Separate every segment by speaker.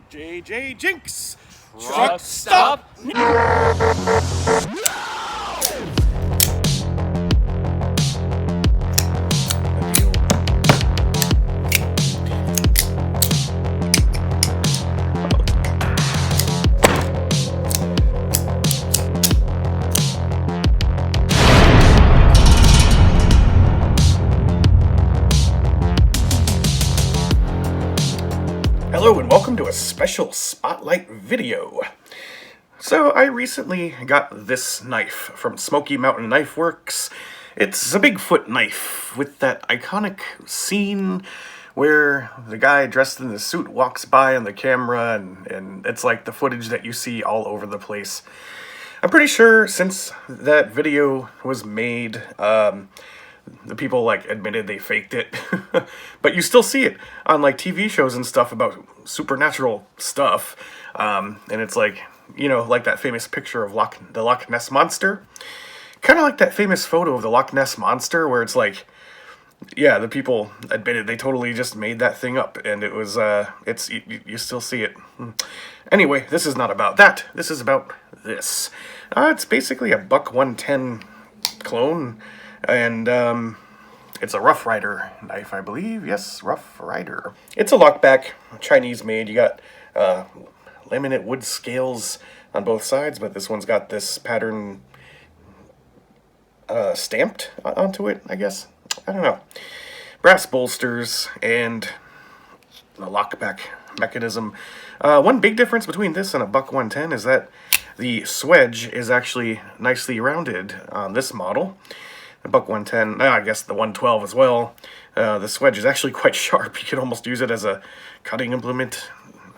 Speaker 1: JJ Jinx!
Speaker 2: Truck stop!
Speaker 1: Hello and welcome to a special spotlight video. So I recently got this knife from Smoky Mountain Knife Works. It's a Bigfoot knife with that iconic scene where the guy dressed in the suit walks by on the camera and it's like the footage that you see all over the place. I'm pretty sure since that video was made, the people like admitted they faked it, but you still see it on like TV shows and stuff about supernatural stuff. And it's like, you know, like that famous picture of the Loch Ness Monster. Kind of like that famous photo of the Loch Ness Monster where it's like, yeah, the people admitted they totally just made that thing up, and it was, you still see it. Anyway, this is not about that. This is about this. It's basically a Buck 110 clone, and it's a Rough Rider knife, I believe. Yes, Rough Rider. It's a lockback, Chinese made. You got laminate wood scales on both sides, but this one's got this pattern stamped onto it, I guess. I don't know. Brass bolsters and the lockback mechanism. One big difference between this and a Buck 110 is that the swedge is actually nicely rounded on this model. The Buck 110, I guess the 112 as well. The swedge is actually quite sharp. You could almost use it as a cutting implement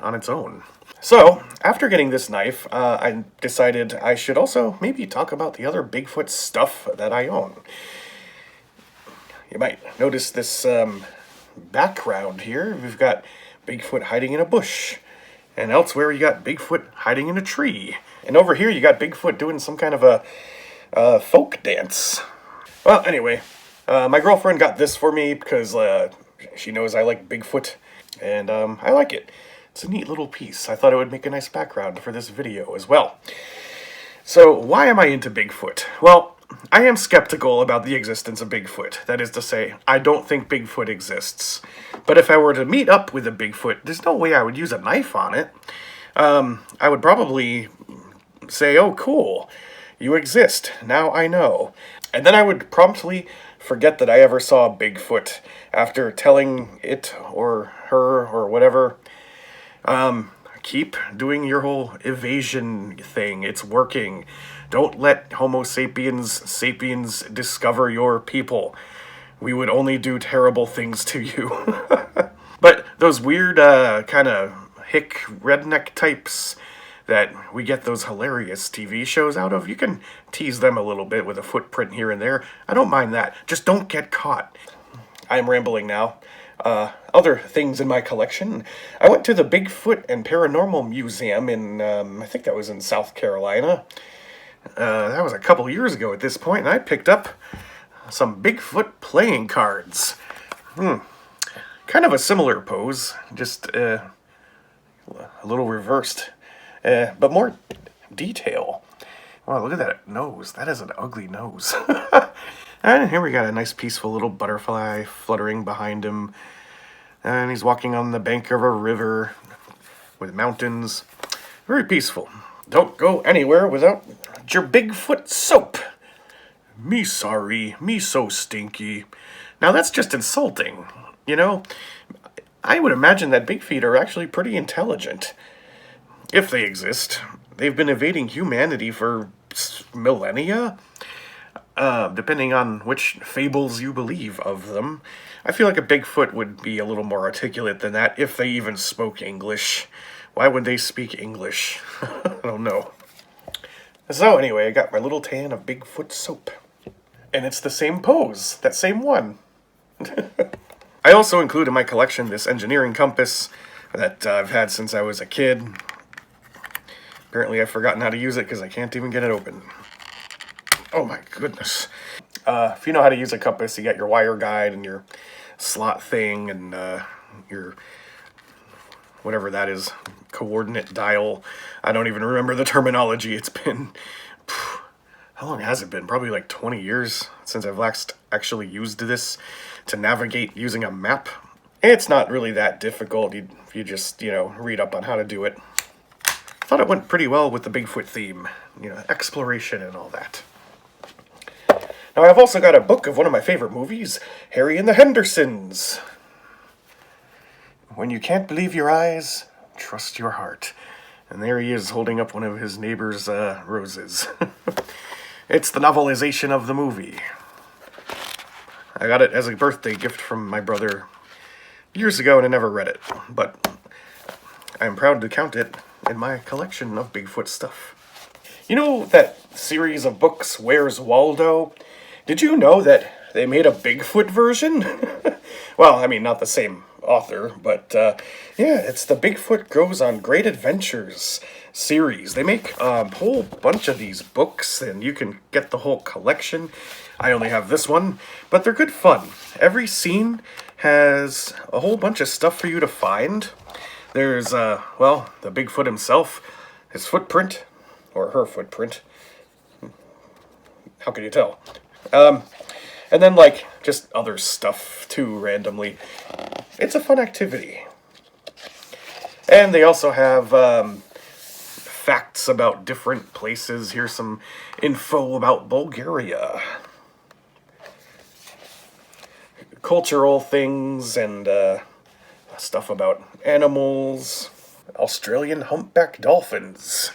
Speaker 1: on its own. So, after getting this knife, I decided I should also maybe talk about the other Bigfoot stuff that I own. You might notice this background here. We've got Bigfoot hiding in a bush. And elsewhere you got Bigfoot hiding in a tree. And over here you got Bigfoot doing some kind of a folk dance. Well, anyway, my girlfriend got this for me because she knows I like Bigfoot. And I like it. It's a neat little piece. I thought it would make a nice background for this video as well. So, why am I into Bigfoot? Well, I am skeptical about the existence of Bigfoot. That is to say, I don't think Bigfoot exists. But if I were to meet up with a Bigfoot, there's no way I would use a knife on it. I would probably say, oh, cool, you exist, now I know. And then I would promptly forget that I ever saw Bigfoot after telling it or her or whatever, keep doing your whole evasion thing. It's working. Don't let Homo sapiens discover your people. We would only do terrible things to you. But those weird kind of hick redneck types that we get those hilarious TV shows out of, you can tease them a little bit with a footprint here and there. I don't mind that. Just don't get caught. I'm rambling now. Other things in my collection. I went to the Bigfoot and Paranormal Museum in, I think that was in South Carolina. That was a couple years ago at this point, and I picked up some Bigfoot playing cards. Kind of a similar pose, just a little reversed, but more detail. Wow, look at that nose. That is an ugly nose. And here we got a nice peaceful little butterfly fluttering behind him. And he's walking on the bank of a river with mountains. Very peaceful. Don't go anywhere without your Bigfoot soap. Me sorry, me so stinky. Now that's just insulting, you know? I would imagine that big feet are actually pretty intelligent. If they exist. They've been evading humanity for millennia. Depending on which fables you believe of them. I feel like a Bigfoot would be a little more articulate than that if they even spoke English. Why would they speak English? I don't know. So anyway, I got my little tan of Bigfoot soap. And it's the same pose, that same one. I also include in my collection this engineering compass that I've had since I was a kid. Apparently I've forgotten how to use it because I can't even get it open. Oh my goodness. If you know how to use a compass, you got your wire guide and your slot thing and your whatever that is, coordinate dial. I don't even remember the terminology. It's been, how long has it been? Probably like 20 years since I've last actually used this to navigate using a map. It's not really that difficult. You just, read up on how to do it. Thought it went pretty well with the Bigfoot theme, exploration and all that. Now, I've also got a book of one of my favorite movies, Harry and the Hendersons. When you can't believe your eyes, trust your heart. And there he is holding up one of his neighbor's roses. It's the novelization of the movie. I got it as a birthday gift from my brother years ago, and I never read it. But I'm proud to count it in my collection of Bigfoot stuff. You know that series of books, Where's Waldo? Did you know that they made a Bigfoot version? Well, I mean, not the same author, but yeah, it's the Bigfoot Goes on Great Adventures series. They make a whole bunch of these books, and you can get the whole collection. I only have this one, but they're good fun. Every scene has a whole bunch of stuff for you to find. There's, well, the Bigfoot himself, his footprint, or her footprint. How can you tell? And then, like, just other stuff, too, randomly. It's a fun activity. And they also have, facts about different places. Here's some info about Bulgaria. Cultural things and, stuff about animals. Australian humpback dolphins.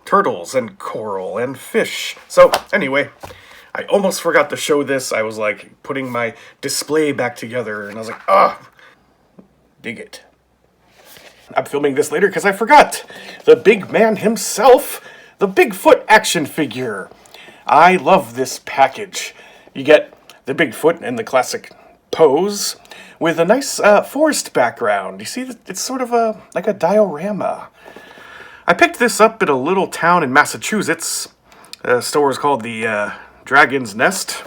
Speaker 1: Turtles and coral and fish. So, anyway, I almost forgot to show this. I was, like, putting my display back together, and I was like, dig it. I'm filming this later because I forgot. The big man himself, the Bigfoot action figure. I love this package. You get the Bigfoot in the classic pose with a nice forest background. You see, it's sort of like a diorama. I picked this up at a little town in Massachusetts. The store is called the Dragon's Nest.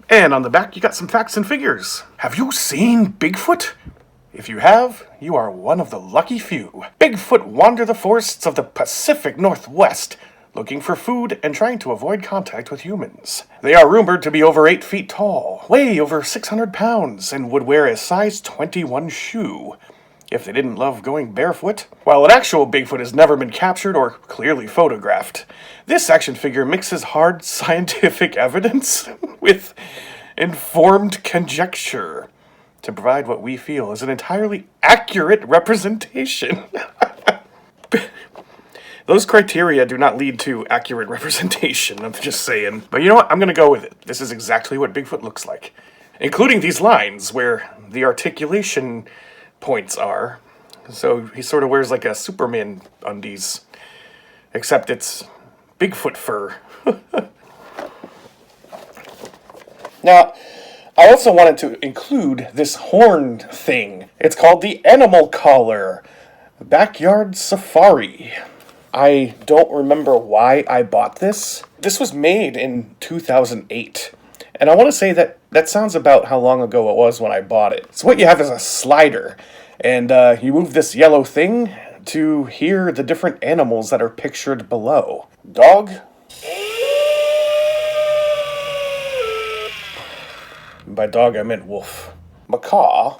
Speaker 1: And on the back, you got some facts and figures. Have you seen Bigfoot? If you have, you are one of the lucky few. Bigfoot wander the forests of the Pacific Northwest, looking for food and trying to avoid contact with humans. They are rumored to be over 8 feet tall, weigh over 600 pounds, and would wear a size 21 shoe. If they didn't love going barefoot. While an actual Bigfoot has never been captured or clearly photographed, this action figure mixes hard scientific evidence with informed conjecture to provide what we feel is an entirely accurate representation. Those criteria do not lead to accurate representation, I'm just saying. But you know what? I'm going to go with it. This is exactly what Bigfoot looks like. Including these lines where the articulation points are. So he sort of wears like a Superman undies, except it's Bigfoot fur. Now, I also wanted to include this horn thing. It's called the Animal Collar Backyard Safari. I don't remember why I bought this. This was made in 2008. And I want to say that sounds about how long ago it was when I bought it. So what you have is a slider. And you move this yellow thing to hear the different animals that are pictured below. Dog. By dog, I meant wolf. Macaw.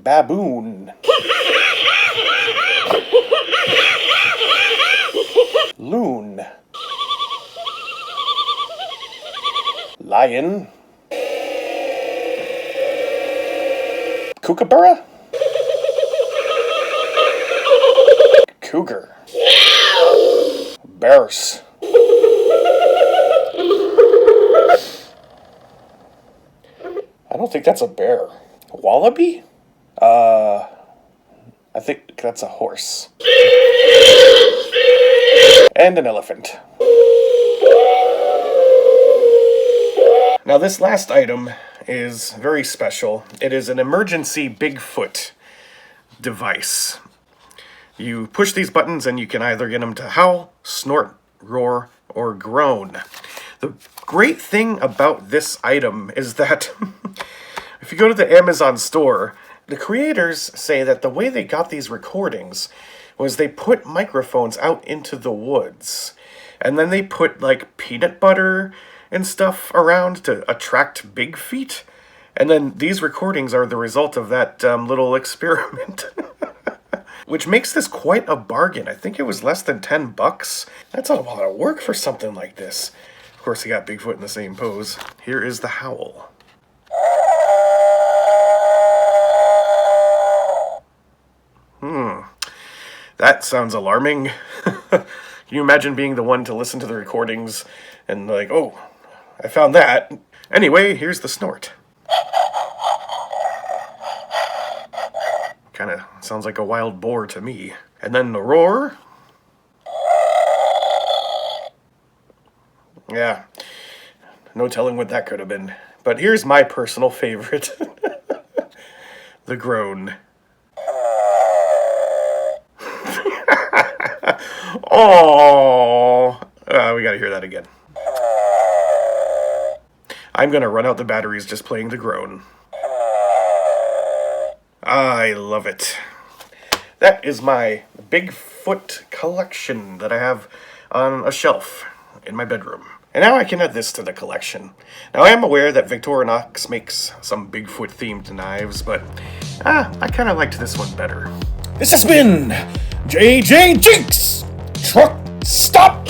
Speaker 1: Baboon. Loon. Lion. Kookaburra? Cougar. Bears. I don't think that's a bear. Wallaby? I think that's a horse. And an elephant. Now this last item is very special. It is an emergency Bigfoot device. You push these buttons and you can either get them to howl, snort, roar, or groan. The great thing about this item is that If you go to the Amazon store, the creators say that the way they got these recordings was they put microphones out into the woods. And then they put, like, peanut butter and stuff around to attract big feet. And then these recordings are the result of that little experiment. Which makes this quite a bargain. I think it was less than $10. That's a lot of work for something like this. Of course, he got Bigfoot in the same pose. Here is the howl. That sounds alarming. Can you imagine being the one to listen to the recordings and like, oh, I found that. Anyway, here's the snort. Kind of sounds like a wild boar to me. And then the roar. Yeah, no telling what that could have been. But here's my personal favorite. The groan. Oh, we gotta hear that again. I'm gonna run out the batteries just playing the groan. I love it. That is my Bigfoot collection that I have on a shelf in my bedroom. And now I can add this to the collection. Now I am aware that Victorinox makes some Bigfoot themed knives, but I kind of liked this one better.
Speaker 2: This has been JJ Jinx! Truck stop!